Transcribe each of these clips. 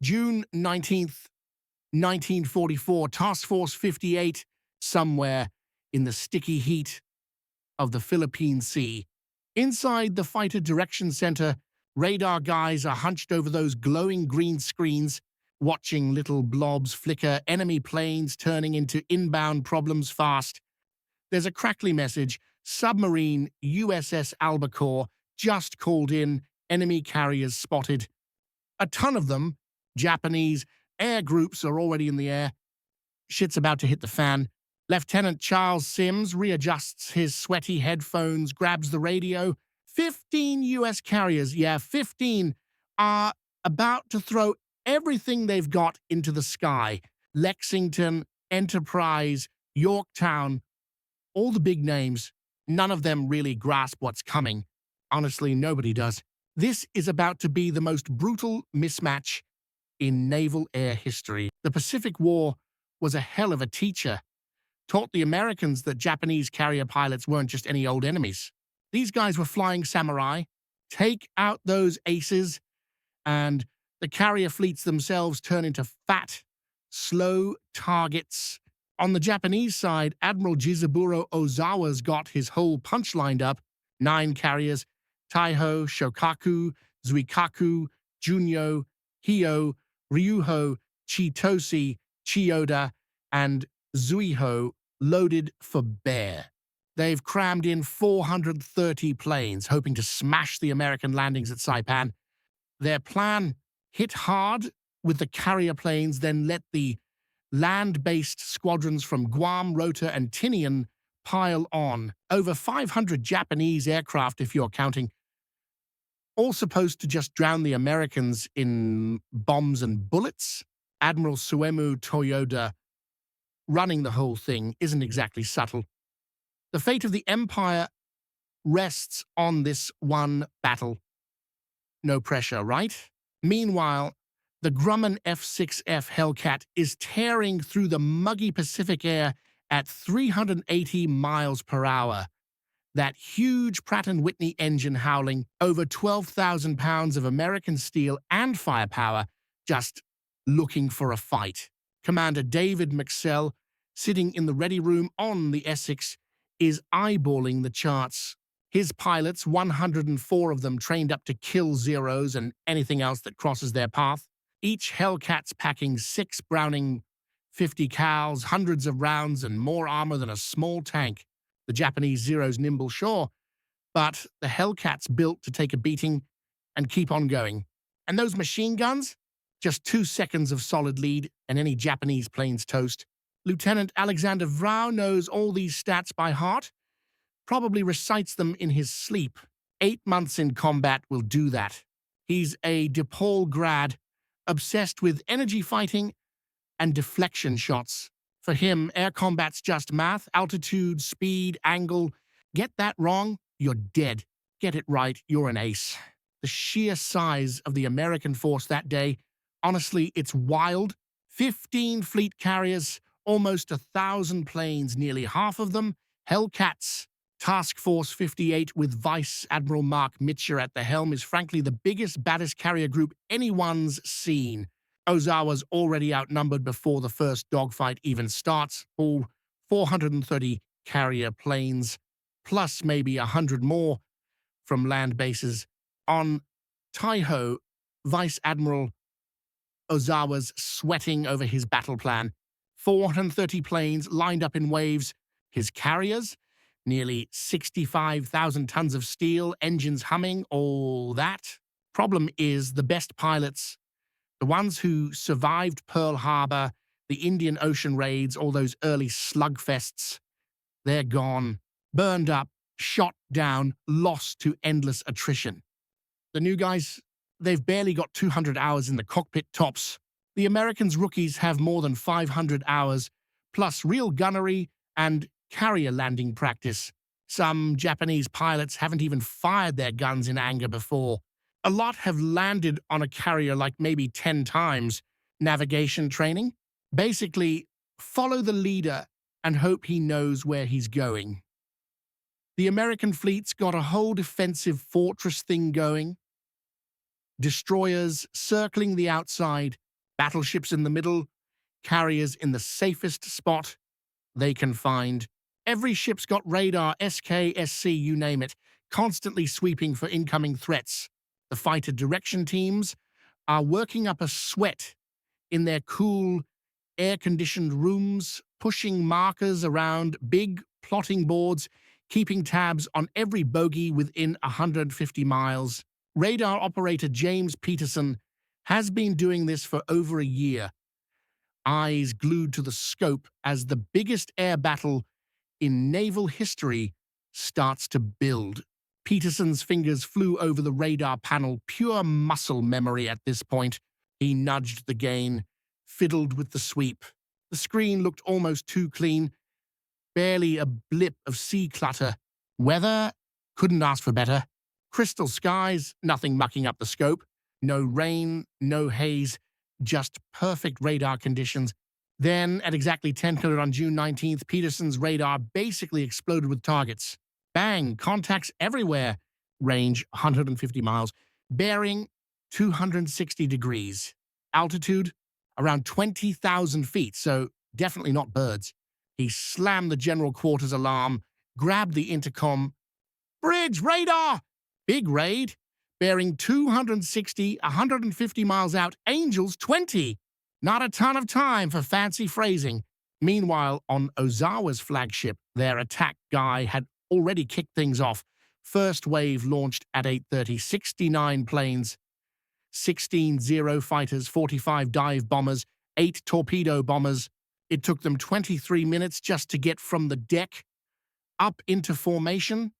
June 19th, 1944, Task Force 58, somewhere in the sticky heat of the Philippine Sea. Inside the Fighter Direction Center, radar guys are hunched over those glowing green screens, watching little blobs flicker, enemy planes turning into inbound problems fast. There's a crackly message: submarine USS Albacore just called in, enemy carriers spotted. A ton of them, Japanese, air groups are already in the air. Shit's about to hit the fan. Lieutenant Charles Sims readjusts his sweaty headphones, grabs the radio. 15 U.S. carriers, 15, are about to throw everything they've got into the sky. Lexington, Enterprise, Yorktown, all the big names. None of them really grasp what's coming. Honestly, nobody does. This is about to be the most brutal mismatch in naval air history. The Pacific War was a hell of a teacher. Taught the Americans that Japanese carrier pilots weren't just any old enemies. These guys were flying samurai. Take out those aces, and the carrier fleets themselves turn into fat, slow targets. On the Japanese side, Admiral Jizaburo Ozawa's got his whole punch lined up. 9 carriers: Taiho, Shokaku, Zuikaku, Junyo, Hio, Ryuho, Chitoshi, Chiyoda, and Zuiho, loaded for bear. They've crammed in 430 planes, hoping to smash the American landings at Saipan. Their plan: hit hard with the carrier planes, then let the land-based squadrons from Guam, Rota, and Tinian pile on. Over 500 Japanese aircraft, if you're counting, all supposed to just drown the Americans in bombs and bullets. Admiral Suemu Toyoda running the whole thing isn't exactly subtle. The fate of the Empire rests on this one battle. No pressure, right? Meanwhile, the Grumman F6F Hellcat is tearing through the muggy Pacific air at 380 miles per hour. That huge Pratt & Whitney engine howling, over 12,000 pounds of American steel and firepower, just looking for a fight. Commander David McCampbell, sitting in the ready room on the Essex, is eyeballing the charts. His pilots, 104 of them trained up to kill Zeros and anything else that crosses their path. Each Hellcat's packing 6 Browning 50 cals, hundreds of rounds, and more armor than a small tank. The Japanese Zero's nimble, sure, but the Hellcat's built to take a beating and keep on going. And those machine guns? Just 2 seconds of solid lead, and any Japanese plane's toast. Lieutenant Alexander Vraciu knows all these stats by heart, probably recites them in his sleep. 8 months in combat will do that. He's a DePaul grad, obsessed with energy fighting and deflection shots. For him, air combat's just math: altitude, speed, angle. Get that wrong, you're dead. Get it right, you're an ace. The sheer size of the American force that day, honestly, it's wild. 15 fleet carriers, almost 1,000 planes, nearly half of them Hellcats. Task Force 58 with Vice Admiral Mark Mitcher at the helm is frankly the biggest, baddest carrier group anyone's seen. Ozawa's already outnumbered before the first dogfight even starts. All 430 carrier planes, plus maybe 100 more from land bases. On Taiho, Vice Admiral Ozawa's sweating over his battle plan. 430 planes lined up in waves. His carriers, nearly 65,000 tons of steel, engines humming, all that. Problem is, the best pilots, the ones who survived Pearl Harbor, the Indian Ocean raids, all those early slugfests, they're gone, burned up, shot down, lost to endless attrition. The new guys, they've barely got 200 hours in the cockpit tops. The Americans' rookies have more than 500 hours, plus real gunnery and carrier landing practice. Some Japanese pilots haven't even fired their guns in anger before. A lot have landed on a carrier like maybe 10 times. Navigation training? Basically, follow the leader and hope he knows where he's going. The American fleet's got a whole defensive fortress thing going. Destroyers circling the outside, Battleships in the middle, carriers in the safest spot they can find. Every ship's got radar, SK, SC, you name it, constantly sweeping for incoming threats. The fighter direction teams are working up a sweat in their cool, air-conditioned rooms, pushing markers around big plotting boards, keeping tabs on every bogey within 150 miles. Radar operator James Peterson has been doing this for over a year, eyes glued to the scope as the biggest air battle in naval history starts to build. Peterson's fingers flew over the radar panel, pure muscle memory at this point. He nudged the gain, fiddled with the sweep. The screen looked almost too clean, barely a blip of sea clutter. Weather couldn't ask for better. Crystal skies, nothing mucking up the scope. No rain, no haze, just perfect radar conditions. Then, at exactly 10:00 on June 19th, Peterson's radar basically exploded with targets. Bang! Contacts everywhere. Range 150 miles. Bearing 260 degrees. Altitude around 20,000 feet, so definitely not birds. He slammed the general quarters alarm, grabbed the intercom. Bridge! Radar! Big raid. Bearing 260, 150 miles out. Angels 20. Not a ton of time for fancy phrasing. Meanwhile, on Ozawa's flagship, their attack guy had already kicked things off. First wave launched at 8:30, 69 planes, 16 Zero fighters, 45 dive bombers, 8 torpedo bombers. It took them 23 minutes just to get from the deck up into formation,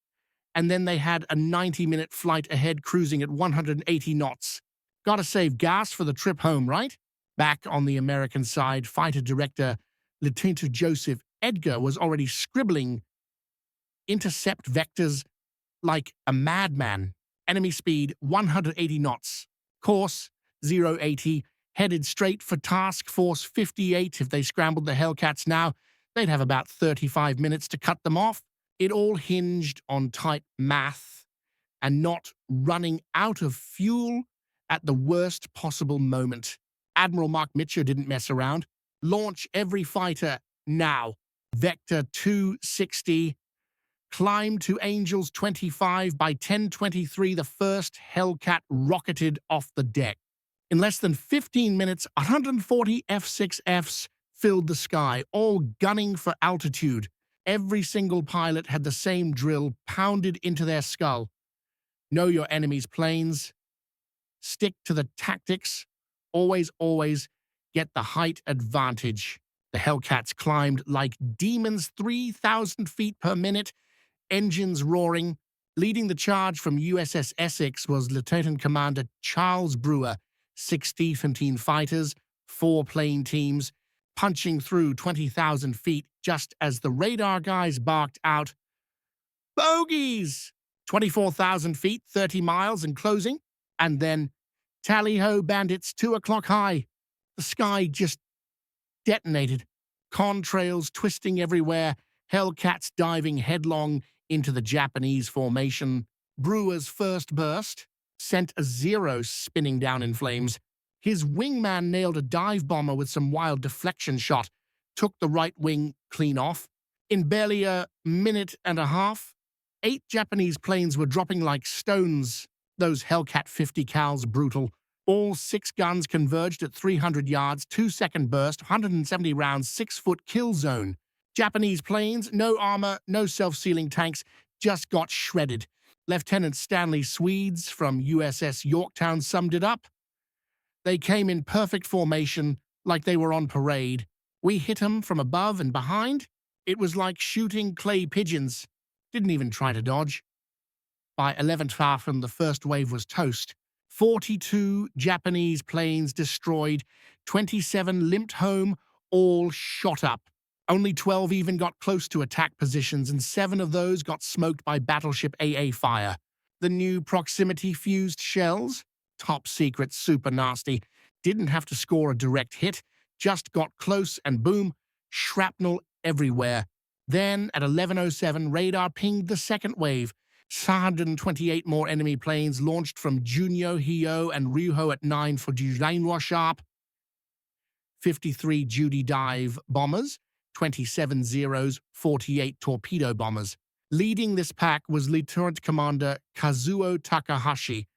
and then they had a 90-minute flight ahead cruising at 180 knots. Gotta save gas for the trip home, right? Back on the American side, fighter director Lieutenant Joseph Edgar was already scribbling intercept vectors like a madman. Enemy speed 180 knots. Course 080, headed straight for Task Force 58. If they scrambled the Hellcats now, they'd have about 35 minutes to cut them off. It all hinged on tight math and not running out of fuel at the worst possible moment. Admiral Mark Mitchell didn't mess around. Launch every fighter now. Vector 260. Climb to Angels 25. By 10:23, the first Hellcat rocketed off the deck. In less than 15 minutes, 140 F6Fs filled the sky, all gunning for altitude. Every single pilot had the same drill pounded into their skull. Know your enemy's planes. Stick to the tactics. Always get the height advantage. The Hellcats climbed like demons, 3,000 feet per minute, engines roaring. Leading the charge from USS Essex was Lieutenant Commander Charles Brewer, 6 T-15 fighters, 4 plane teams, punching through 20,000 feet just as the radar guys barked out, "Bogeys!" 24,000 feet, 30 miles and closing, and then tally-ho bandits 2 o'clock high. The sky just detonated. Contrails twisting everywhere, Hellcats diving headlong into the Japanese formation. Brewer's first burst sent a Zero spinning down in flames. His wingman nailed a dive bomber with some wild deflection shot, took the right wing clean off. In barely a minute and a half, 8 Japanese planes were dropping like stones. Those Hellcat 50 cals brutal. All 6 guns converged at 300 yards, 2-second burst, 170 rounds, 6-foot kill zone. Japanese planes, no armor, no self-sealing tanks, just got shredded. Lieutenant Stanley Swedes from USS Yorktown summed it up. They came in perfect formation, like they were on parade. We hit 'em from above and behind. It was like shooting clay pigeons. Didn't even try to dodge. By 11:30, the first wave was toast. 42 Japanese planes destroyed, 27 limped home, all shot up. Only 12 even got close to attack positions, and 7 of those got smoked by battleship AA fire. The new proximity-fused shells, top secret, super nasty, didn't have to score a direct hit, just got close and boom, shrapnel everywhere. Then, at 11:07, radar pinged the second wave. 128 more enemy planes launched from Junyo, Hyo, and Ryuho at 9 for Jujainwa sharp. 53 duty dive bombers, 27 Zeros, 48 torpedo bombers. Leading this pack was Lieutenant Commander Kazuo Takahashi,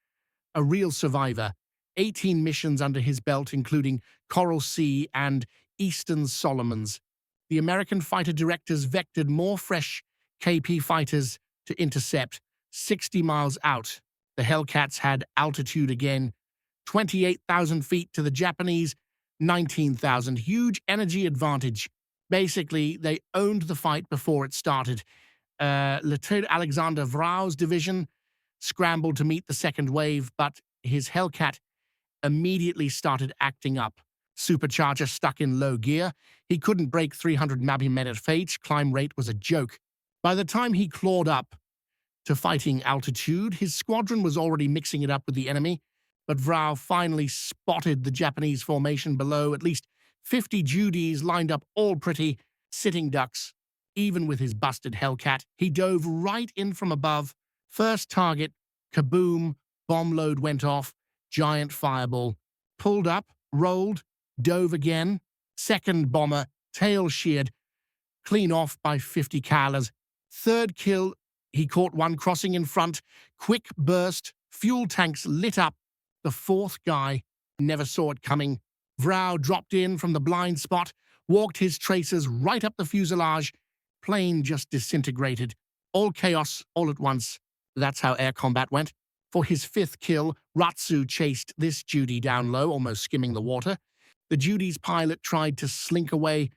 a real survivor, 18 missions under his belt, including Coral Sea and Eastern Solomons. The American fighter directors vectored more fresh KP fighters to intercept 60 miles out. The Hellcats had altitude again, 28,000 feet to the Japanese, 19,000. Huge energy advantage. Basically, they owned the fight before it started. Lieutenant Alexander Vraciu's division scrambled to meet the second wave, but his Hellcat immediately started acting up. Supercharger stuck in low gear. He couldn't break 300 mph. Climb rate was a joke. By the time he clawed up to fighting altitude, his squadron was already mixing it up with the enemy, but Vraciu finally spotted the Japanese formation below, at least 50 Judies lined up all pretty, sitting ducks. Even with his busted Hellcat, he dove right in from above. First target, kaboom, bomb load went off, giant fireball. Pulled up, rolled, dove again. Second bomber, tail sheared, clean off by 50 cals. Third kill, he caught one crossing in front. Quick burst, fuel tanks lit up. The fourth guy never saw it coming. Vraciu dropped in from the blind spot, walked his tracers right up the fuselage. Plane just disintegrated. All chaos, all at once. That's how air combat went. For his fifth kill, Vraciu chased this Judy down low, almost skimming the water. The Judy's pilot tried to slink away,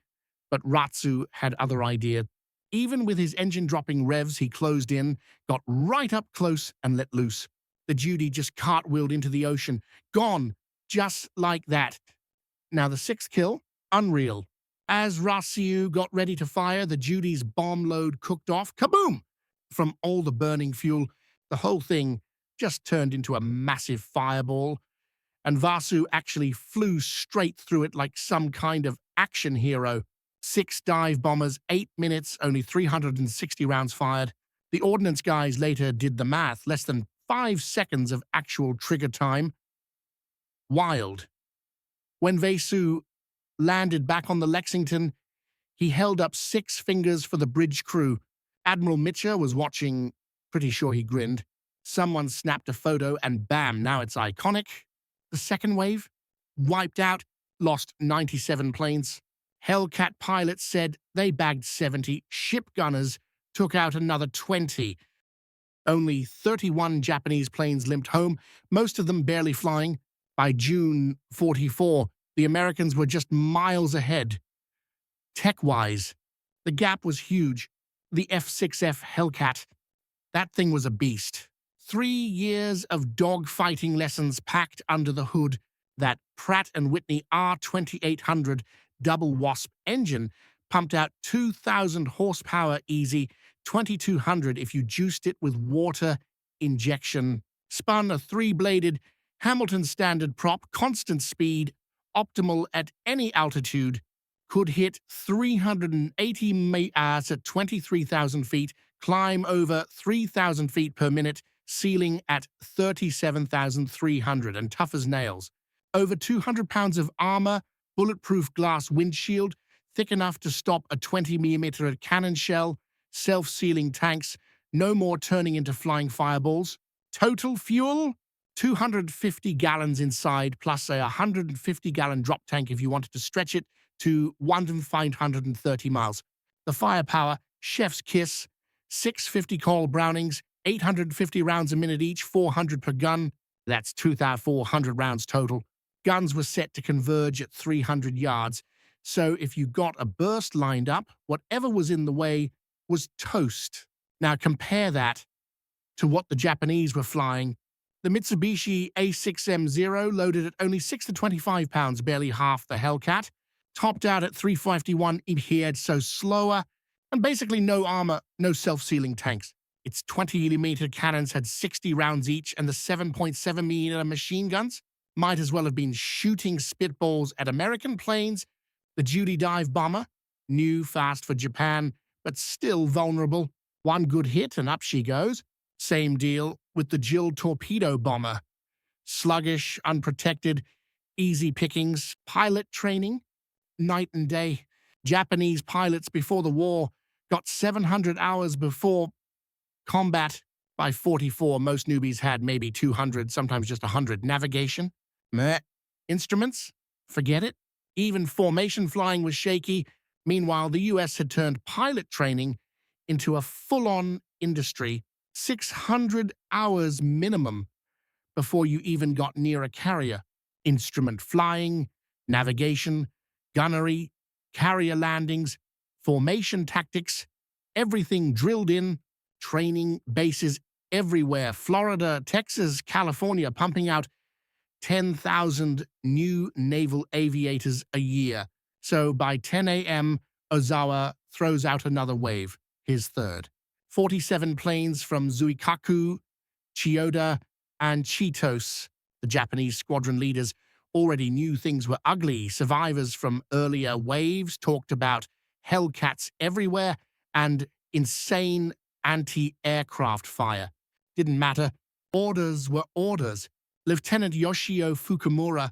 but Vraciu had other idea. Even with his engine-dropping revs, he closed in, got right up close and let loose. The Judy just cartwheeled into the ocean. Gone, just like that. Now the sixth kill, unreal. As Vraciu got ready to fire, the Judy's bomb load cooked off. Kaboom! From all the burning fuel, the whole thing just turned into a massive fireball, and Vraciu actually flew straight through it like some kind of action hero. 6 dive bombers, 8 minutes, only 360 rounds fired. The ordnance guys later did the math, less than 5 seconds of actual trigger time. Wild. When Vraciu landed back on the Lexington, he held up 6 fingers for the bridge crew. Admiral Mitcher was watching, pretty sure he grinned. Someone snapped a photo and bam, now it's iconic. The second wave, wiped out, lost 97 planes. Hellcat pilots said they bagged 70. Ship gunners took out another 20. Only 31 Japanese planes limped home, most of them barely flying. By June 44, the Americans were just miles ahead. Tech-wise, the gap was huge. The F6F Hellcat, that thing was a beast. 3 years of dog-fighting lessons packed under the hood. That Pratt & Whitney R2800 double wasp engine pumped out 2,000 horsepower easy, 2,200 if you juiced it with water injection. Spun a 3-bladed Hamilton standard prop, constant speed, optimal at any altitude. Could hit 380 meters at 23,000 feet, climb over 3,000 feet per minute, ceiling at 37,300 and tough as nails. Over 200 pounds of armor, bulletproof glass windshield, thick enough to stop a 20mm cannon shell, self-sealing tanks, no more turning into flying fireballs. Total fuel? 250 gallons inside, plus a 150-gallon drop tank if you wanted to stretch it to 1,530 miles. The firepower, chef's kiss, 650 Coral Brownings, 850 rounds a minute each, 400 per gun. That's 2,400 rounds total. Guns were set to converge at 300 yards, so if you got a burst lined up, whatever was in the way was toast. Now compare that to what the Japanese were flying. The Mitsubishi A6M0, loaded at only 6 to 25 pounds, barely half the Hellcat, topped out at 351 EPH, so slower, and basically no armor, no self-sealing tanks. Its 20mm cannons had 60 rounds each, and the 7.7mm machine guns might as well have been shooting spitballs at American planes. The Judy dive bomber, new, fast for Japan, but still vulnerable. One good hit and up she goes. Same deal with the Jill torpedo bomber. Sluggish, unprotected, easy pickings, pilot training, night and day. Japanese pilots before the war got 700 hours before combat. By 44, most newbies had maybe 200, sometimes just 100. Navigation? Meh. Instruments? Forget it. Even formation flying was shaky. Meanwhile, the US had turned pilot training into a full-on industry. 600 hours minimum before you even got near a carrier. Instrument flying, navigation, gunnery, carrier landings, formation tactics, everything drilled in, training bases everywhere. Florida, Texas, California pumping out 10,000 new naval aviators a year. So by 10 a.m., Ozawa throws out another wave, his third. 47 planes from Zuikaku, Chiyoda, and Chitos, the Japanese squadron leaders, already knew things were ugly. Survivors from earlier waves talked about Hellcats everywhere and insane anti-aircraft fire. Didn't matter. Orders were orders. Lieutenant Yoshio Fukumura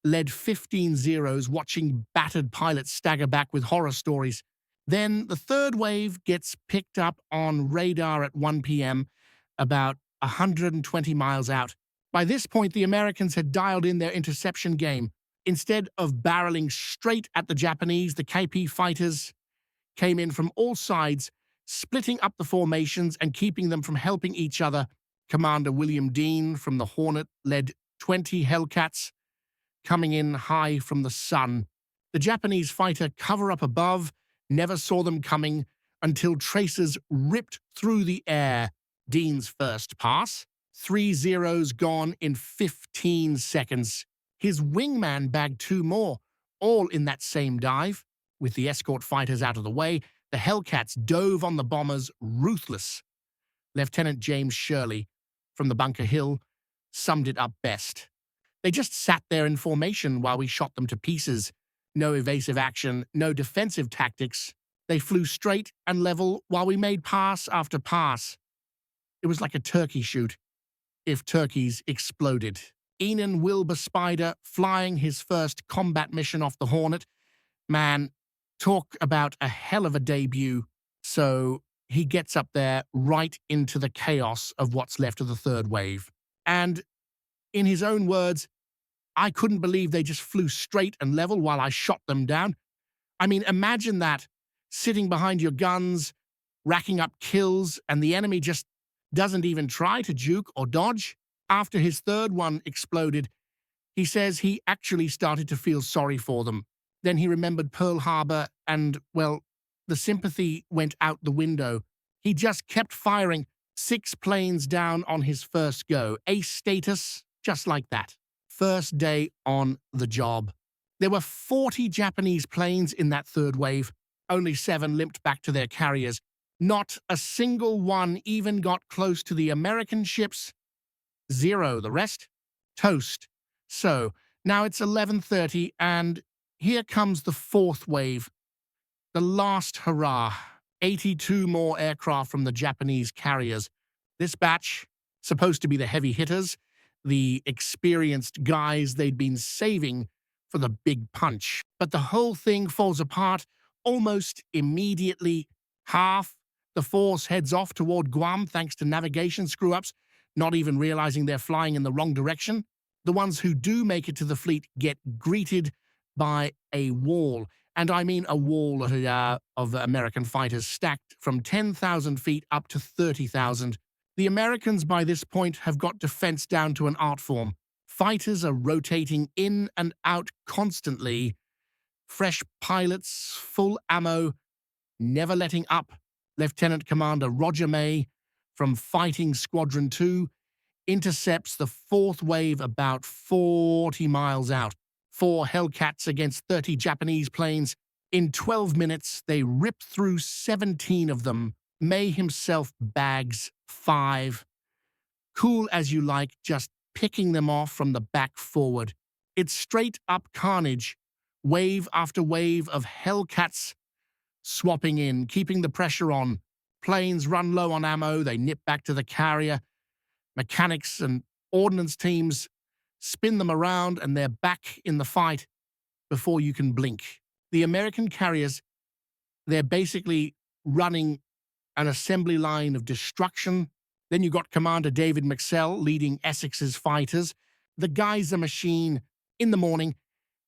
led 15 Zeros, watching battered pilots stagger back with horror stories. Then the third wave gets picked up on radar at 1 p.m., about 120 miles out. By this point, the Americans had dialed in their interception game. Instead of barreling straight at the Japanese, the KP fighters came in from all sides, splitting up the formations and keeping them from helping each other. Commander William Dean from the Hornet led 20 Hellcats, coming in high from the sun. The Japanese fighter cover up above never saw them coming until tracers ripped through the air. Dean's first pass, 3 Zeros gone in 15 seconds. His wingman bagged 2 more, all in that same dive. With the escort fighters out of the way, the Hellcats dove on the bombers, ruthless. Lieutenant James Shirley from the Bunker Hill summed it up best. They just sat there in formation while we shot them to pieces. No evasive action, no defensive tactics. They flew straight and level while we made pass after pass. It was like a turkey shoot, if turkeys exploded. Enan Wilbur Spider flying his first combat mission off the Hornet. Man, talk about a hell of a debut. So he gets up there right into the chaos of what's left of the third wave. And in his own words, I couldn't believe they just flew straight and level while I shot them down. I mean, imagine that, sitting behind your guns, racking up kills, and the enemy just doesn't even try to juke or dodge. After his third one exploded, he says he actually started to feel sorry for them. Then he remembered Pearl Harbor and, well, the sympathy went out the window. He just kept firing, 6 planes down on his first go. Ace status, just like that. First day on the job. There were 40 Japanese planes in that third wave. Only 7 limped back to their carriers. Not a single one even got close to the American ships. 0. The rest? Toast. So, now it's 11:30, and here comes the fourth wave. The last hurrah. 82 more aircraft from the Japanese carriers. This batch, supposed to be the heavy hitters, the experienced guys they'd been saving for the big punch. But the whole thing falls apart almost immediately. Half the force heads off toward Guam thanks to navigation screw-ups, not even realizing they're flying in the wrong direction. The ones who do make it to the fleet get greeted by a wall, and I mean a wall of American fighters stacked from 10,000 feet up to 30,000. The Americans by this point have got defense down to an art form. Fighters are rotating in and out constantly. Fresh pilots, full ammo, never letting up. Lieutenant Commander Roger May from Fighting Squadron 2 intercepts the fourth wave about 40 miles out. 4 Hellcats against 30 Japanese planes. In 12 minutes, they rip through 17 of them. May himself bags 5. Cool as you like, just picking them off from the back forward. It's straight-up carnage. Wave after wave of Hellcats swapping in, keeping the pressure on. Planes run low on ammo, they nip back to the carrier. Mechanics and ordnance teams spin them around and they're back in the fight before you can blink. The American carriers, they're basically running an assembly line of destruction. Then you got Commander David McCampbell leading Essex's fighters. The guy's a machine. In the morning,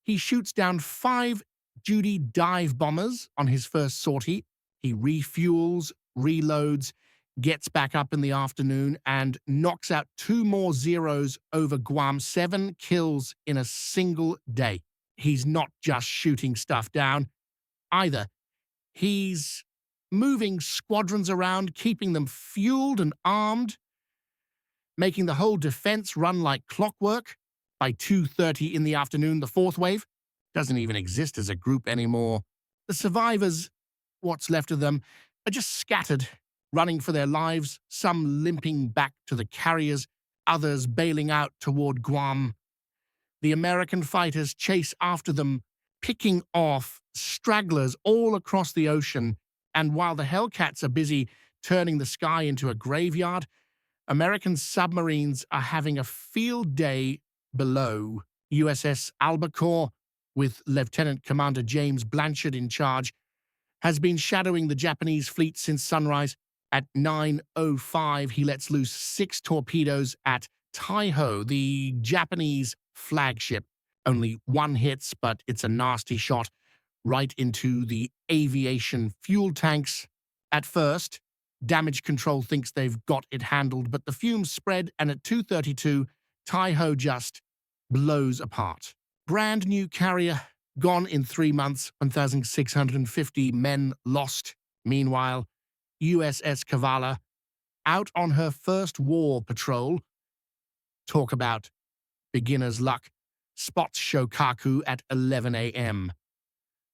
he shoots down 5 duty dive bombers on his first sortie. He refuels, reloads, gets back up in the afternoon, and knocks out 2 more zeros over Guam. 7 kills in a single day. He's not just shooting stuff down either. He's moving squadrons around, keeping them fueled and armed, making the whole defense run like clockwork. By 2:30 in the afternoon, the 4th wave doesn't even exist as a group anymore. The survivors, what's left of them, are just scattered, running for their lives, some limping back to the carriers, others bailing out toward Guam. The American fighters chase after them, picking off stragglers all across the ocean, and while the Hellcats are busy turning the sky into a graveyard, American submarines are having a field day below. USS Albacore, with Lieutenant Commander James Blanchard in charge, has been shadowing the Japanese fleet since sunrise. At 9:05, he lets loose 6 torpedoes at Taiho, the Japanese flagship. Only 1 hits, but it's a nasty shot right into the aviation fuel tanks. At first, damage control thinks they've got it handled, but the fumes spread, and at 2:32, Taiho just blows apart. Brand new carrier, gone in 3 months, 1,650 men lost. Meanwhile, USS Kavala, out on her first war patrol. Talk about beginner's luck. Spots Shokaku at 11 a.m.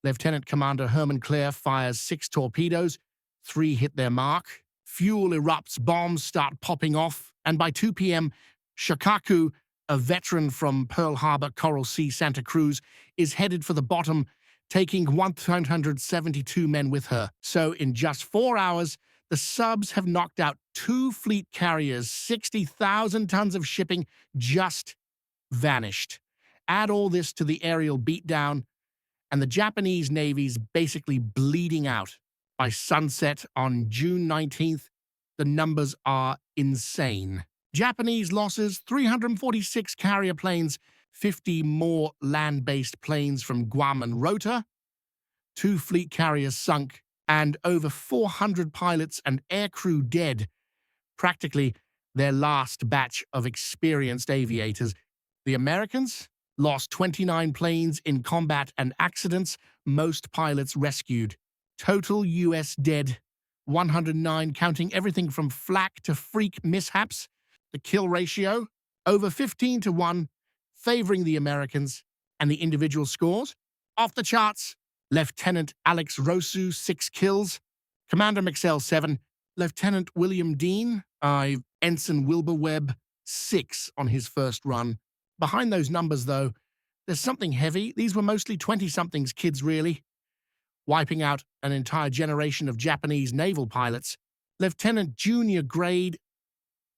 Lieutenant Commander Herman Clare fires 6 torpedoes. 3 hit their mark. Fuel erupts, bombs start popping off, and by 2 p.m., Shokaku, a veteran from Pearl Harbor, Coral Sea, Santa Cruz, is headed for the bottom, taking 172 men with her. So in just 4 hours, the subs have knocked out 2 fleet carriers, 60,000 tons of shipping just vanished. Add all this to the aerial beatdown, and the Japanese Navy's basically bleeding out. By sunset on June 19th, the numbers are insane. Japanese losses, 346 carrier planes, 50 more land-based planes from Guam and Rota, 2 fleet carriers sunk, and over 400 pilots and aircrew dead. Practically their last batch of experienced aviators. The Americans lost 29 planes in combat and accidents, most pilots rescued. Total U.S. dead, 109, counting everything from flak to freak mishaps. The kill ratio, over 15-1, favoring the Americans, and the individual scores, off the charts. Lieutenant Alex Vraciu, 6 kills. Commander McCampbell, 7. Lieutenant William Dean, Ensign Wilbur Webb, 6 on his first run. Behind those numbers, though, there's something heavy. These were mostly 20-somethings kids, really. Wiping out an entire generation of Japanese naval pilots. Lieutenant Junior Grade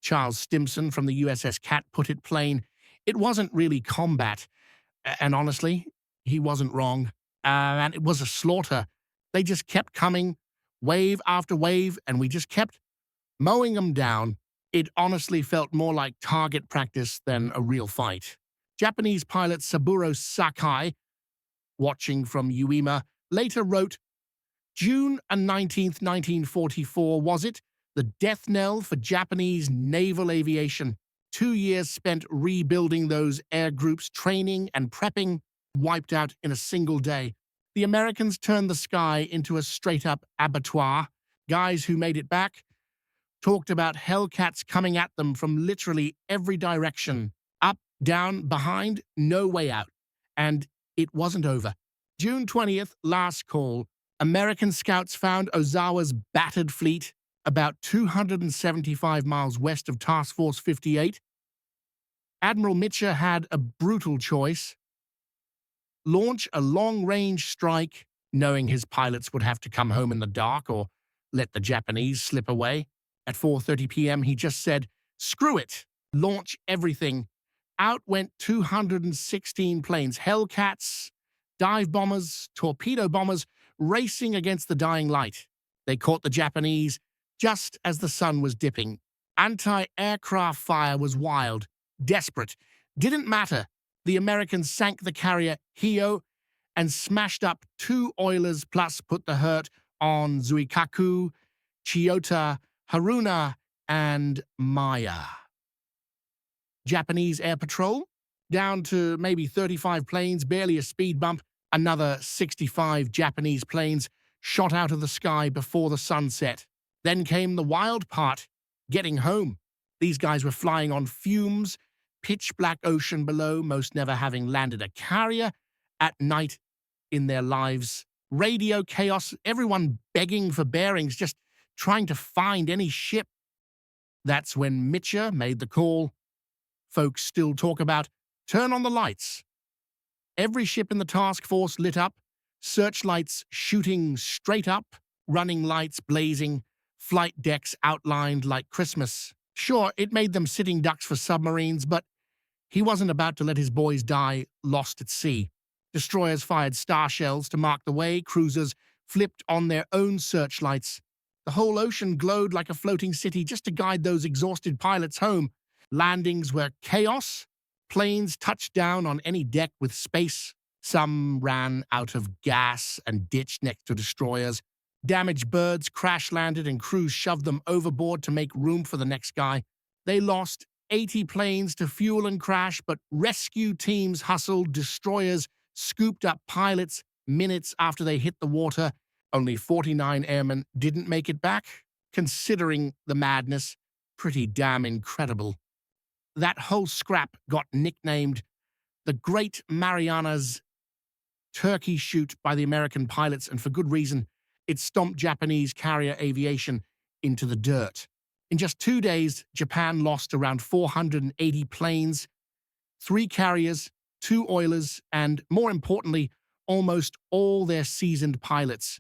Charles Stimson from the USS Cat put it plain. It wasn't really combat. And honestly, he wasn't wrong. And it was a slaughter. They just kept coming, wave after wave, and we just kept mowing them down. It honestly felt more like target practice than a real fight. Japanese pilot Saburo Sakai, watching from Uema, later wrote, June 19th, 1944, was it? The death knell for Japanese naval aviation. 2 years spent rebuilding those air groups, training and prepping, wiped out in a single day. The Americans turned the sky into a straight-up abattoir. Guys who made it back talked about Hellcats coming at them from literally every direction. Up, down, behind, no way out. And it wasn't over. June 20th, last call. American scouts found Ozawa's battered fleet about 275 miles west of Task Force 58. Admiral Mitcher had a brutal choice. Launch a long-range strike, knowing his pilots would have to come home in the dark or let the Japanese slip away. At 4:30 p.m., he just said, screw it, launch everything. Out went 216 planes, Hellcats, Dive bombers, torpedo bombers, racing against the dying light. They caught the Japanese just as the sun was dipping. Anti-aircraft fire was wild, desperate. Didn't matter. The Americans sank the carrier Hio and smashed up 2 oilers, plus put the hurt on Zuikaku, Chiyoda, Haruna, and Maya. Japanese air patrol, down to maybe 35 planes, barely a speed bump. Another 65 Japanese planes shot out of the sky before the sunset. Then came the wild part, getting home. These guys were flying on fumes, pitch black ocean below, most never having landed a carrier at night in their lives. Radio chaos, everyone begging for bearings, just trying to find any ship. That's when Mitcher made the call. Folks still talk about, turn on the lights. Every ship in the task force lit up, searchlights shooting straight up, running lights blazing, flight decks outlined like Christmas. Sure, it made them sitting ducks for submarines, but he wasn't about to let his boys die lost at sea. Destroyers fired star shells to mark the way, cruisers flipped on their own searchlights. The whole ocean glowed like a floating city just to guide those exhausted pilots home. Landings were chaos. Planes touched down on any deck with space. Some ran out of gas and ditched next to destroyers. Damaged birds crash-landed and crews shoved them overboard to make room for the next guy. They lost 80 planes to fuel and crash, but rescue teams hustled. Destroyers scooped up pilots minutes after they hit the water. Only 49 airmen didn't make it back. Considering the madness, pretty damn incredible. That whole scrap got nicknamed the Great Marianas Turkey Shoot by the American pilots, and for good reason. It stomped Japanese carrier aviation into the dirt. In just 2 days, Japan lost around 480 planes, 3 carriers, 2 oilers, and, more importantly, almost all their seasoned pilots.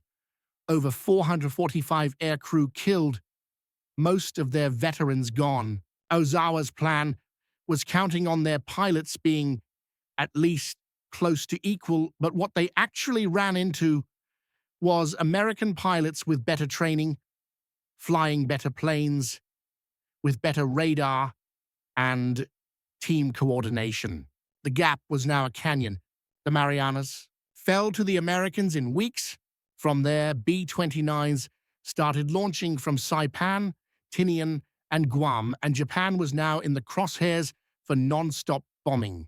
Over 445 aircrew killed, most of their veterans gone. Ozawa's plan was counting on their pilots being at least close to equal, but what they actually ran into was American pilots with better training, flying better planes, with better radar and team coordination. The gap was now a canyon. The Marianas fell to the Americans in weeks. From there, B-29s started launching from Saipan, Tinian, and Guam, and Japan was now in the crosshairs for non-stop bombing.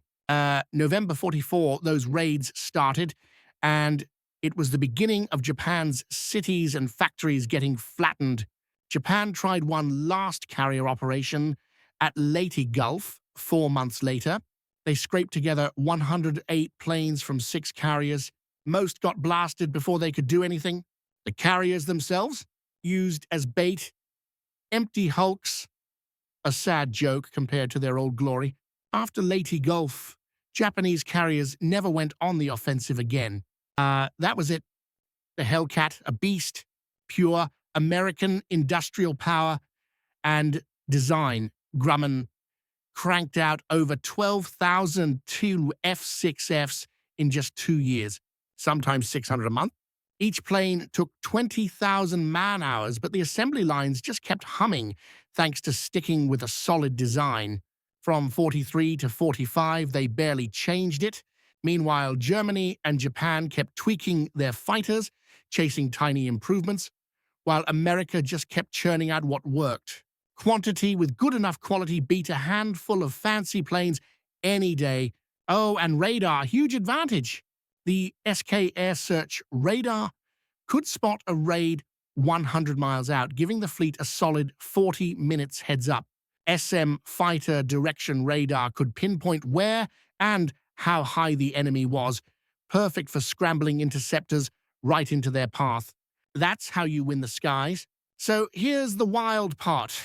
November 44, those raids started, and it was the beginning of Japan's cities and factories getting flattened. Japan tried one last carrier operation at Leyte Gulf 4 months later. They scraped together 108 planes from 6 carriers. Most got blasted before they could do anything. The carriers themselves, used as bait, empty hulks, a sad joke compared to their old glory. After Leyte Gulf, Japanese carriers never went on the offensive again. That was it. The Hellcat, a beast, pure American industrial power and design. Grumman cranked out over 12,002 F6Fs in just 2 years, sometimes 600 a month. Each plane took 20,000 man-hours, but the assembly lines just kept humming thanks to sticking with a solid design. From 43 to 45, they barely changed it. Meanwhile, Germany and Japan kept tweaking their fighters, chasing tiny improvements, while America just kept churning out what worked. Quantity with good enough quality beat a handful of fancy planes any day. Oh, and radar, huge advantage. The SK Air Search radar could spot a raid 100 miles out, giving the fleet a solid 40 minutes heads up. SM Fighter Direction Radar could pinpoint where and how high the enemy was, perfect for scrambling interceptors right into their path. That's how you win the skies. So here's the wild part.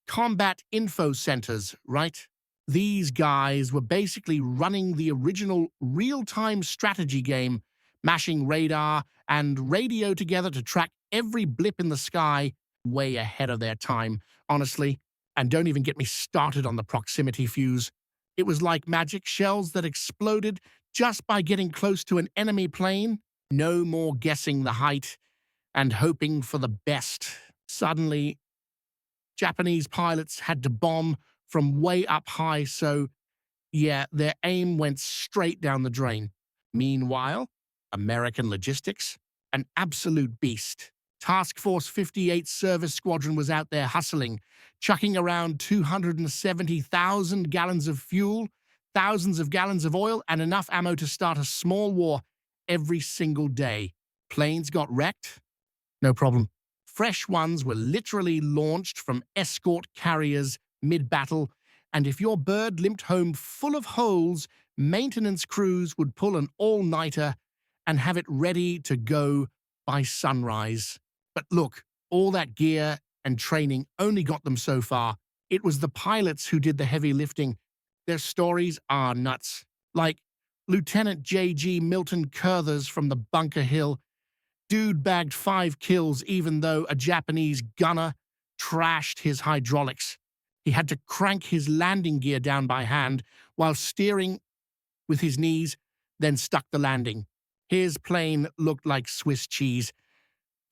Combat info centers, right? These guys were basically running the original real-time strategy game, mashing radar and radio together to track every blip in the sky, way ahead of their time, honestly. And don't even get me started on the proximity fuse. It was like magic, shells that exploded just by getting close to an enemy plane. No more guessing the height and hoping for the best. Suddenly, Japanese pilots had to bomb from way up high, so yeah, their aim went straight down the drain. Meanwhile, American logistics, an absolute beast. Task Force 58 Service Squadron was out there hustling, chucking around 270,000 gallons of fuel, thousands of gallons of oil, and enough ammo to start a small war every single day. Planes got wrecked? No problem. Fresh ones were literally launched from escort carriers mid-battle, and if your bird limped home full of holes, maintenance crews would pull an all-nighter and have it ready to go by sunrise. But look, all that gear and training only got them so far. It was the pilots who did the heavy lifting. Their stories are nuts. Like Lieutenant J.G. Milton Curthers from the Bunker Hill. Dude bagged 5 kills even though a Japanese gunner trashed his hydraulics. He had to crank his landing gear down by hand while steering with his knees, then stuck the landing. His plane looked like Swiss cheese.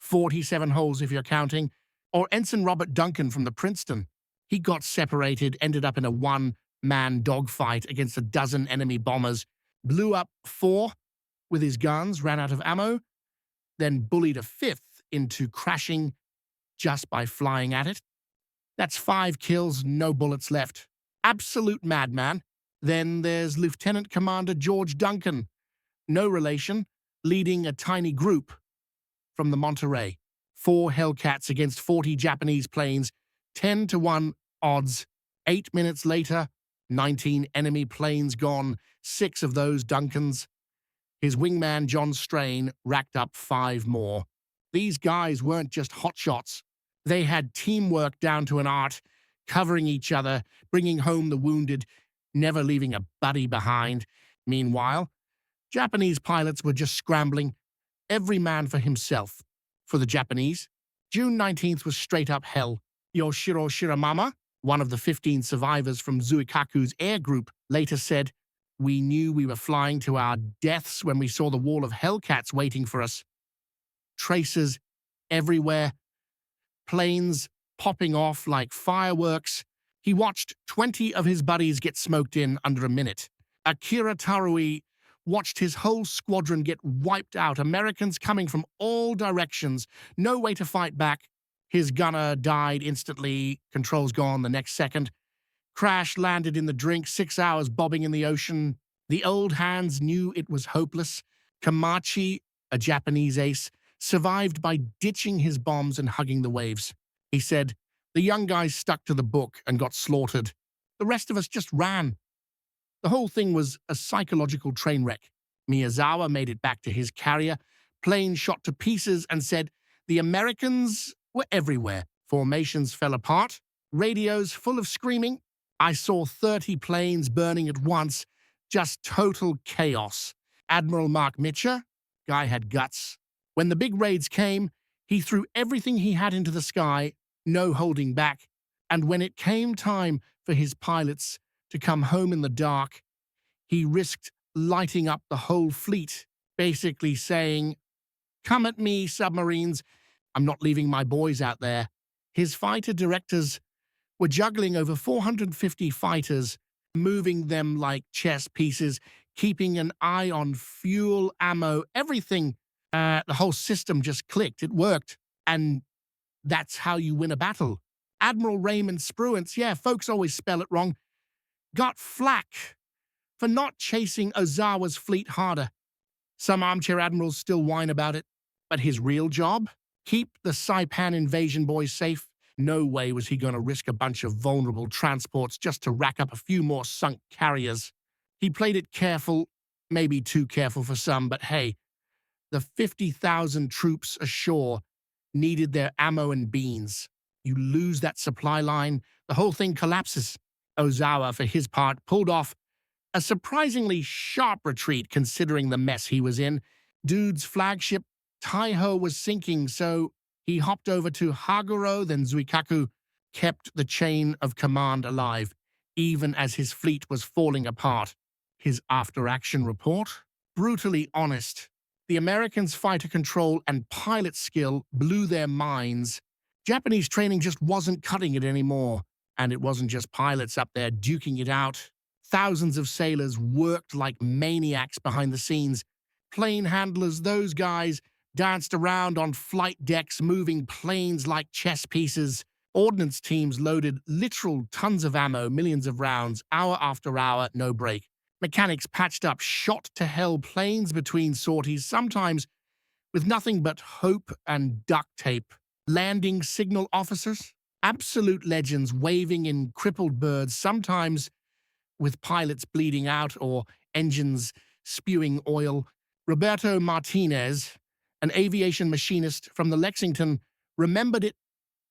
47 holes if you're counting. Or Ensign Robert Duncan from the Princeton. He got separated, ended up in a one-man dogfight against a dozen enemy bombers, blew up 4 with his guns, ran out of ammo, then bullied a 5th into crashing just by flying at it. That's 5 kills, no bullets left. Absolute madman. Then there's Lieutenant Commander George Duncan, no relation, leading a tiny group from the Monterey. 4 Hellcats against 40 Japanese planes, 10-1 odds. 8 minutes later, 19 enemy planes gone, 6 of those Duncans. His wingman, John Strain, racked up 5 more. These guys weren't just hotshots. They had teamwork down to an art, covering each other, bringing home the wounded, never leaving a buddy behind. Meanwhile, Japanese pilots were just scrambling, every man for himself. For the Japanese, June 19th was straight-up hell. Yoshiro Shiramama, one of the 15 survivors from Zuikaku's air group, later said, "We knew we were flying to our deaths when we saw the wall of Hellcats waiting for us. Tracers everywhere, planes popping off like fireworks." He watched 20 of his buddies get smoked in under a minute. Akira Tarui watched his whole squadron get wiped out, Americans coming from all directions, no way to fight back. His gunner died instantly, controls gone the next second. Crash landed in the drink, 6 hours bobbing in the ocean. The old hands knew it was hopeless. Kamachi, a Japanese ace, survived by ditching his bombs and hugging the waves. He said, "The young guys stuck to the book and got slaughtered. The rest of us just ran." The whole thing was a psychological train wreck. Miyazawa made it back to his carrier, plane shot to pieces, and said the Americans were everywhere. Formations fell apart, radios full of screaming. I saw 30 planes burning at once, just total chaos. Admiral Mark Mitcher, guy had guts. When the big raids came, he threw everything he had into the sky, no holding back. And when it came time for his pilots to come home in the dark, he risked lighting up the whole fleet, basically saying, "Come at me, submarines. I'm not leaving my boys out there." His fighter directors were juggling over 450 fighters, moving them like chess pieces, keeping an eye on fuel, ammo, everything. The whole system just clicked. It worked. And that's how you win a battle. Admiral Raymond Spruance, yeah, folks always spell it wrong, got flack for not chasing Ozawa's fleet harder. Some armchair admirals still whine about it, but his real job? Keep the Saipan invasion boys safe. No way was he going to risk a bunch of vulnerable transports just to rack up a few more sunk carriers. He played it careful, maybe too careful for some, but hey, the 50,000 troops ashore needed their ammo and beans. You lose that supply line, the whole thing collapses. Ozawa, for his part, pulled off a surprisingly sharp retreat considering the mess he was in. Dude's flagship, Taiho, was sinking, so he hopped over to Haguro, then Zuikaku, kept the chain of command alive, even as his fleet was falling apart. His after-action report? Brutally honest. The Americans' fighter control and pilot skill blew their minds. Japanese training just wasn't cutting it anymore. And it wasn't just pilots up there duking it out. Thousands of sailors worked like maniacs behind the scenes. Plane handlers, those guys, danced around on flight decks, moving planes like chess pieces. Ordnance teams loaded literal tons of ammo, millions of rounds, hour after hour, no break. Mechanics patched up shot-to-hell planes between sorties, sometimes with nothing but hope and duct tape. Landing signal officers, absolute legends waving in crippled birds, sometimes with pilots bleeding out or engines spewing oil. Roberto Martinez, an aviation machinist from the Lexington, remembered it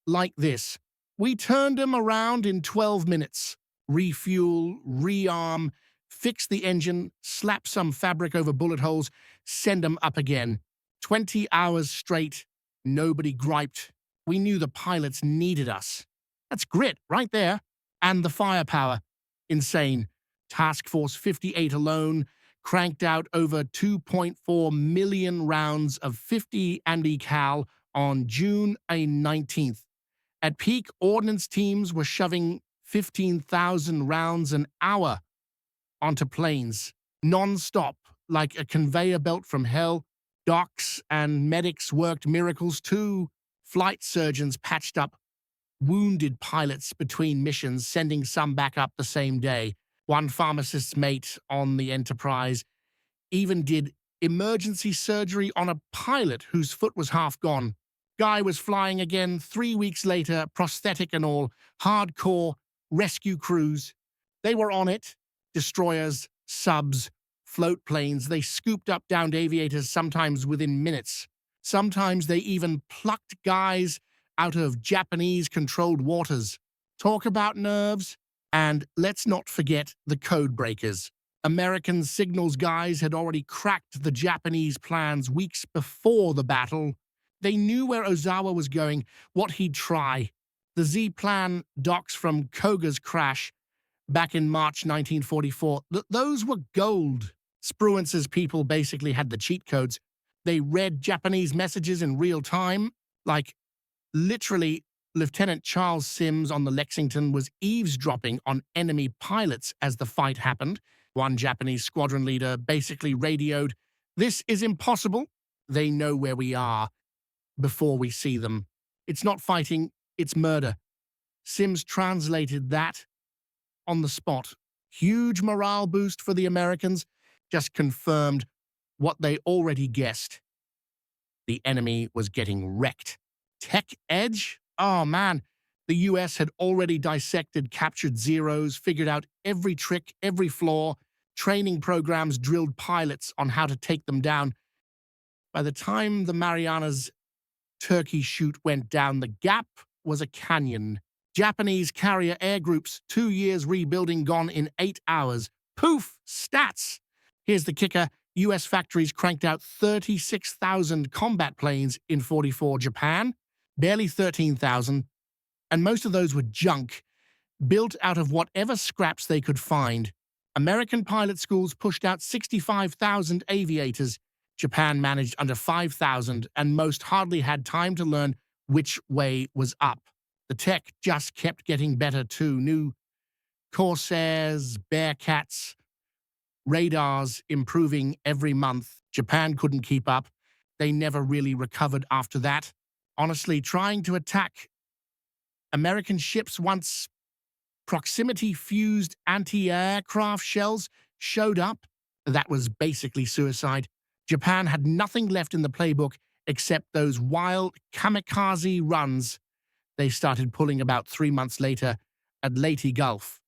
like this. We turned him around in 12 minutes. Refuel, rearm, fix the engine, slap some fabric over bullet holes, send them up again. 20 hours straight, nobody griped. We knew the pilots needed us. That's grit right there. And the firepower. Insane. Task Force 58 alone cranked out over 2.4 million rounds of 50 Andy cal on June 19th. At peak, ordnance teams were shoving 15,000 rounds an hour onto planes, non-stop, like a conveyor belt from hell. Docs and medics worked miracles too. Flight surgeons patched up wounded pilots between missions, sending some back up the same day. One pharmacist's mate on the Enterprise even did emergency surgery on a pilot whose foot was half gone. Guy was flying again 3 weeks later, prosthetic and all, hardcore rescue crews. They were on it. Destroyers, subs, float planes. They scooped up downed aviators sometimes within minutes. Sometimes they even plucked guys out of Japanese-controlled waters. Talk about nerves. And let's not forget the code breakers. American signals guys had already cracked the Japanese plans weeks before the battle. They knew where Ozawa was going, what he'd try. The Z-plan docs from Koga's crash back in March 1944, those were gold. Spruance's people basically had the cheat codes. They read Japanese messages in real time, like literally Lieutenant Charles Sims on the Lexington was eavesdropping on enemy pilots as the fight happened. One Japanese squadron leader basically radioed, "This is impossible. They know where we are before we see them. It's not fighting, it's murder." Sims translated that on the spot. Huge morale boost for the Americans, just confirmed what they already guessed. The enemy was getting wrecked. Tech edge? Oh man, the US had already dissected captured Zeros, figured out every trick, every flaw, training programs drilled pilots on how to take them down. By the time the Marianas Turkey Shoot went down, the gap was a canyon. Japanese carrier air groups, 2 years rebuilding gone in 8 hours. Poof! Stats! Here's the kicker. US factories cranked out 36,000 combat planes in 44. Japan, barely 13,000. And most of those were junk, built out of whatever scraps they could find. American pilot schools pushed out 65,000 aviators. Japan managed under 5,000, and most hardly had time to learn which way was up. The tech just kept getting better too. New Corsairs, Bearcats, radars improving every month. Japan couldn't keep up. They never really recovered after that. Honestly, trying to attack American ships once proximity-fused anti-aircraft shells showed up, that was basically suicide. Japan had nothing left in the playbook except those wild kamikaze runs they started pulling about 3 months later at Leyte Gulf.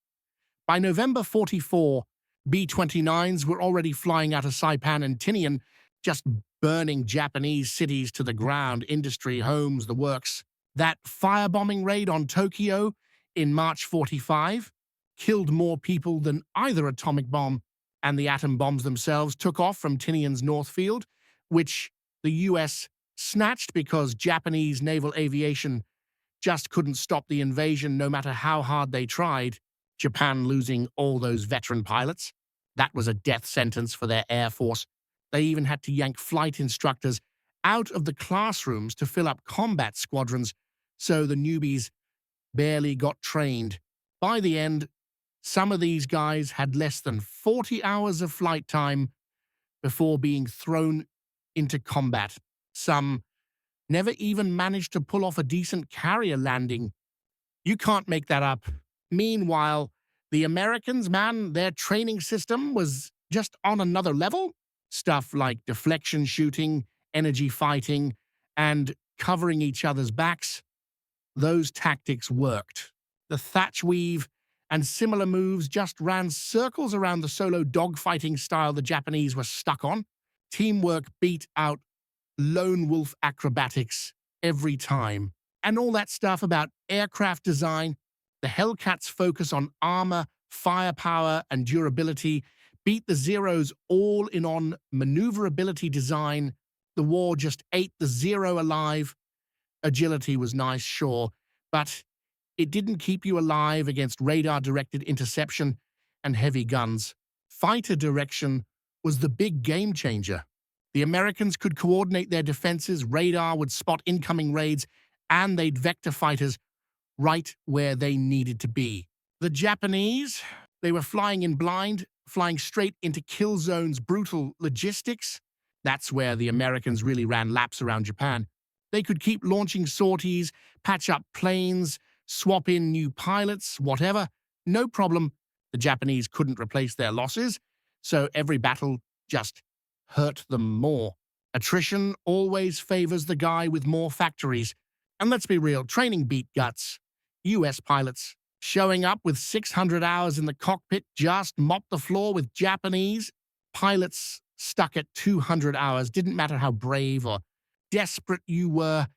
By November 44, B-29s were already flying out of Saipan and Tinian, just burning Japanese cities to the ground, industry, homes, the works. That firebombing raid on Tokyo in March 45 killed more people than either atomic bomb, and the atom bombs themselves took off from Tinian's North Field, which the US snatched because Japanese naval aviation just couldn't stop the invasion no matter how hard they tried, Japan losing all those veteran pilots. That was a death sentence for their Air Force. They even had to yank flight instructors out of the classrooms to fill up combat squadrons, so the newbies barely got trained. By the end, some of these guys had less than 40 hours of flight time before being thrown into combat. Some never even managed to pull off a decent carrier landing. You can't make that up. Meanwhile, the Americans, man, their training system was just on another level. Stuff like deflection shooting, energy fighting, and covering each other's backs. Those tactics worked. The thatch weave and similar moves just ran circles around the solo dogfighting style the Japanese were stuck on. Teamwork beat out lone wolf acrobatics every time. And all that stuff about aircraft design, the Hellcats' focus on armor, firepower, and durability beat the Zero's all-in-on maneuverability design. The war just ate the Zero alive. Agility was nice, sure, but it didn't keep you alive against radar-directed interception and heavy guns. Fighter direction was the big game changer. The Americans could coordinate their defenses, radar would spot incoming raids, and they'd vector fighters right where they needed to be. The Japanese, they were flying in blind, flying straight into kill zones' brutal logistics. That's where the Americans really ran laps around Japan. They could keep launching sorties, patch up planes, swap in new pilots, whatever. No problem. The Japanese couldn't replace their losses, so every battle just hurt them more. Attrition always favors the guy with more factories. And let's be real, training beat guts. US pilots showing up with 600 hours in the cockpit just mopped the floor with Japanese pilots stuck at 200 hours. Didn't matter how brave or desperate you were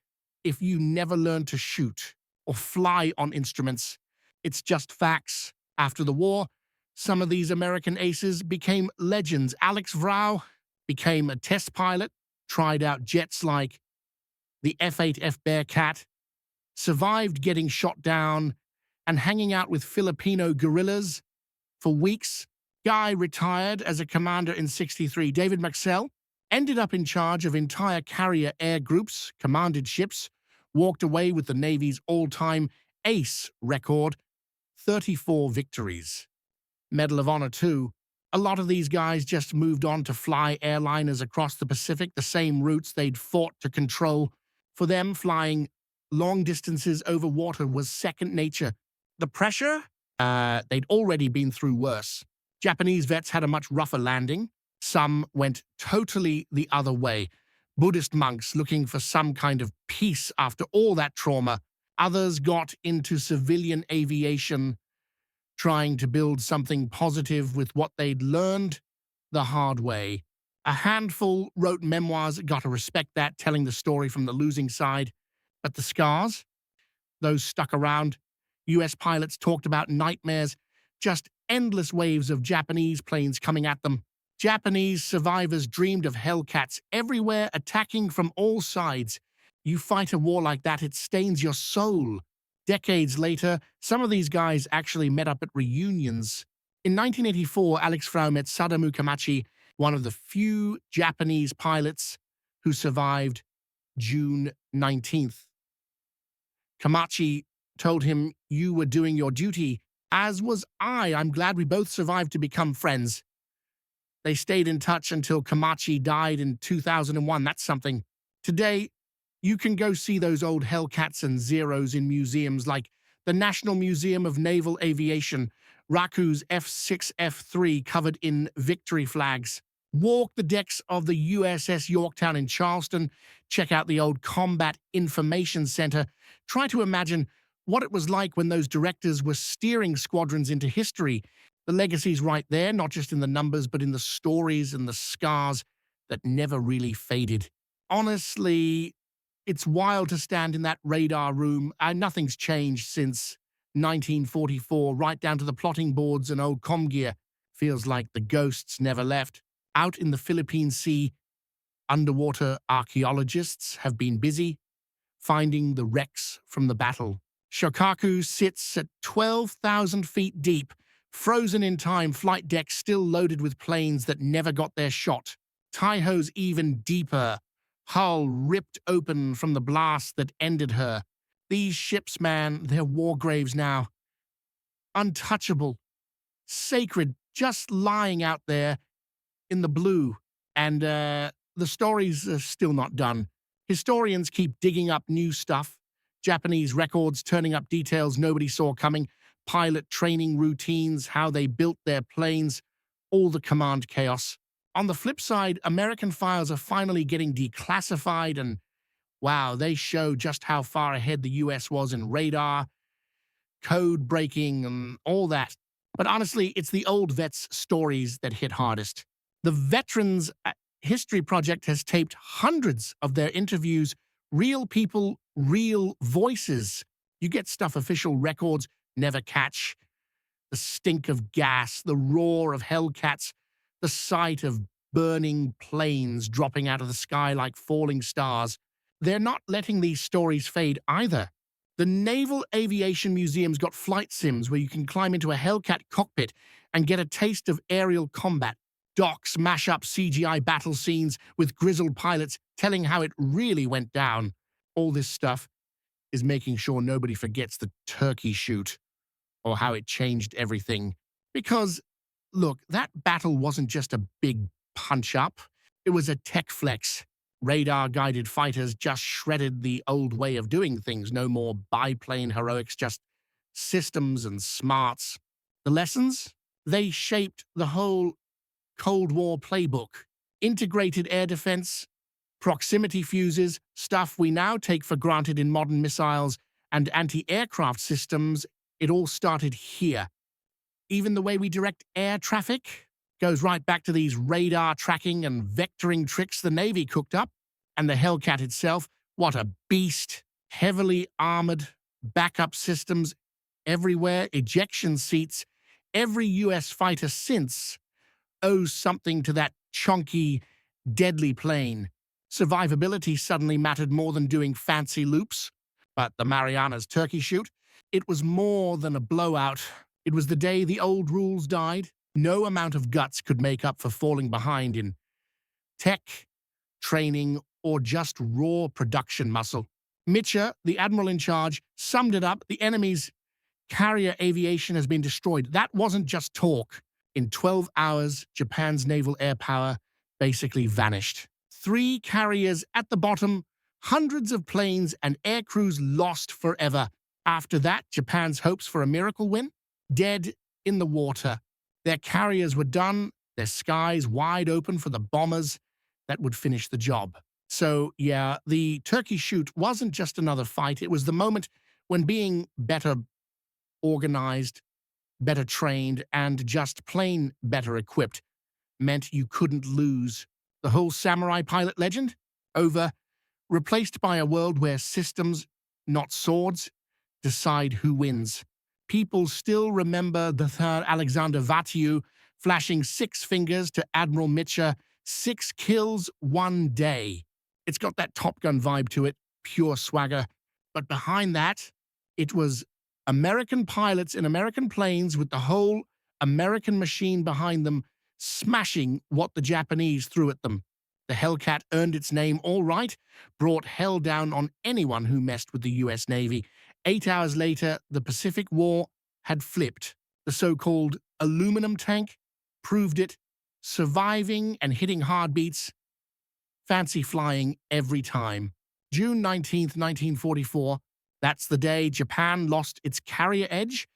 if you never learned to shoot or fly on instruments. It's just facts. After the war, some of these American aces became legends. Alex Vraciu became a test pilot, tried out jets like the F-8F Bearcat, survived getting shot down and hanging out with Filipino guerrillas for weeks. Guy retired as a commander in '63. David McCampbell ended up in charge of entire carrier air groups, commanded ships, walked away with the Navy's all-time ace record, 34 victories. Medal of Honor, too. A lot of these guys just moved on to fly airliners across the Pacific, the same routes they'd fought to control. For them, flying long distances over water was second nature. The pressure? They'd already been through worse. Japanese vets had a much rougher landing. Some went totally the other way. Buddhist monks looking for some kind of peace after all that trauma. Others got into civilian aviation, trying to build something positive with what they'd learned the hard way. A handful wrote memoirs, gotta respect that, telling the story from the losing side. But the scars? Those stuck around. US pilots talked about nightmares, just endless waves of Japanese planes coming at them. Japanese survivors dreamed of Hellcats everywhere, attacking from all sides. You fight a war like that, it stains your soul. Decades later, some of these guys actually met up at reunions. In 1984, Alex Vraciu met Sadamu Kamachi, one of the few Japanese pilots who survived June 19th. Kamachi told him, "You were doing your duty, as was I. I'm glad we both survived to become friends." They stayed in touch until Kamachi died in 2001. That's something. Today, you can go see those old Hellcats and Zeros in museums like the National Museum of Naval Aviation, Raku's F6F3 covered in victory flags. Walk the decks of the USS Yorktown in Charleston. Check out the old Combat Information Center. Try to imagine what it was like when those directors were steering squadrons into history. The legacy's right there, not just in the numbers, but in the stories and the scars that never really faded. Honestly, it's wild to stand in that radar room, and nothing's changed since 1944, right down to the plotting boards and old comm gear. Feels like the ghosts never left. Out in the Philippine Sea, underwater archaeologists have been busy finding the wrecks from the battle. Shokaku sits at 12,000 feet deep, Frozen in time, flight decks still loaded with planes that never got their shot. Taiho's even deeper, hull ripped open from the blast that ended her. These ships, man, they're war graves now. Untouchable, sacred, just lying out there in the blue. And the story's still not done. Historians keep digging up new stuff. Japanese records turning up details nobody saw coming. Pilot training routines, how they built their planes, all the command chaos. On the flip side, American files are finally getting declassified, and wow, they show just how far ahead the US was in radar, code breaking, and all that. But honestly, it's the old vets' stories that hit hardest. The Veterans History Project has taped hundreds of their interviews, real people, real voices. You get stuff official records never catch. The stink of gas, the roar of Hellcats, the sight of burning planes dropping out of the sky like falling stars. They're not letting these stories fade either. The Naval Aviation Museum's got flight sims where you can climb into a Hellcat cockpit and get a taste of aerial combat. Docs mash up CGI battle scenes with grizzled pilots telling how it really went down. All this stuff is making sure nobody forgets the turkey shoot or how it changed everything. Because, look, that battle wasn't just a big punch-up. It was a tech flex. Radar-guided fighters just shredded the old way of doing things. No more biplane heroics, just systems and smarts. The lessons? They shaped the whole Cold War playbook. Integrated air defense, proximity fuses, stuff we now take for granted in modern missiles and anti-aircraft systems, it all started here. Even the way we direct air traffic goes right back to these radar tracking and vectoring tricks the Navy cooked up. And the Hellcat itself, what a beast. Heavily armored, backup systems everywhere, ejection seats. Every US fighter since owes something to that chunky, deadly plane. Survivability suddenly mattered more than doing fancy loops. But the Marianas Turkey Shoot, it was more than a blowout. It was the day the old rules died. No amount of guts could make up for falling behind in tech, training, or just raw production muscle. Mitchell, the admiral in charge, summed it up. The enemy's carrier aviation has been destroyed. That wasn't just talk. In 12 hours, Japan's naval air power basically vanished. 3 carriers at the bottom, hundreds of planes and air crews lost forever. After that, Japan's hopes for a miracle win? Dead in the water. Their carriers were done, their skies wide open for the bombers that would finish the job. So, yeah, the Turkey Shoot wasn't just another fight. It was the moment when being better organized, better trained, and just plain better equipped meant you couldn't lose. The whole samurai pilot legend? Over. Replaced by a world where systems, not swords, decide who wins. People still remember the third Alexander Vraciu flashing 6 fingers to Admiral Mitchell, 6 kills, 1 day. It's got that Top Gun vibe to it, pure swagger. But behind that, it was American pilots in American planes with the whole American machine behind them, smashing what the Japanese threw at them. The Hellcat earned its name all right, brought hell down on anyone who messed with the US Navy. 8 hours later, the Pacific War had flipped. The so-called aluminum tank proved it, surviving and hitting heartbeats, fancy flying every time. June 19th, 1944, that's the day Japan lost its carrier edge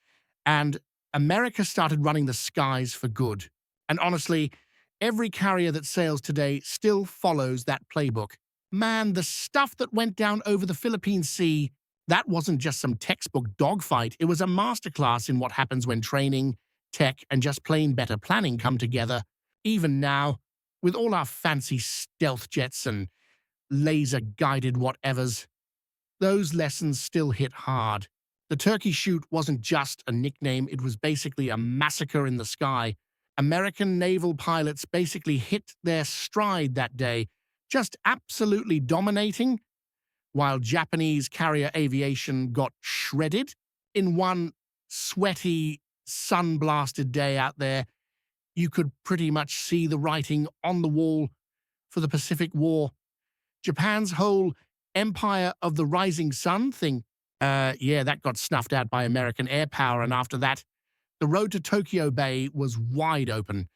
and America started running the skies for good. And honestly, every carrier that sails today still follows that playbook. Man, the stuff that went down over the Philippine Sea, that wasn't just some textbook dogfight. It was a masterclass in what happens when training, tech, and just plain better planning come together. Even now, with all our fancy stealth jets and laser-guided whatevers, those lessons still hit hard. The Turkey Shoot wasn't just a nickname, it was basically a massacre in the sky. American naval pilots basically hit their stride that day, just absolutely dominating, while Japanese carrier aviation got shredded in one sweaty, sun-blasted day out there. You could pretty much see the writing on the wall for the Pacific War. Japan's whole Empire of the Rising Sun thing, yeah, that got snuffed out by American air power, and after that, the road to Tokyo Bay was wide open.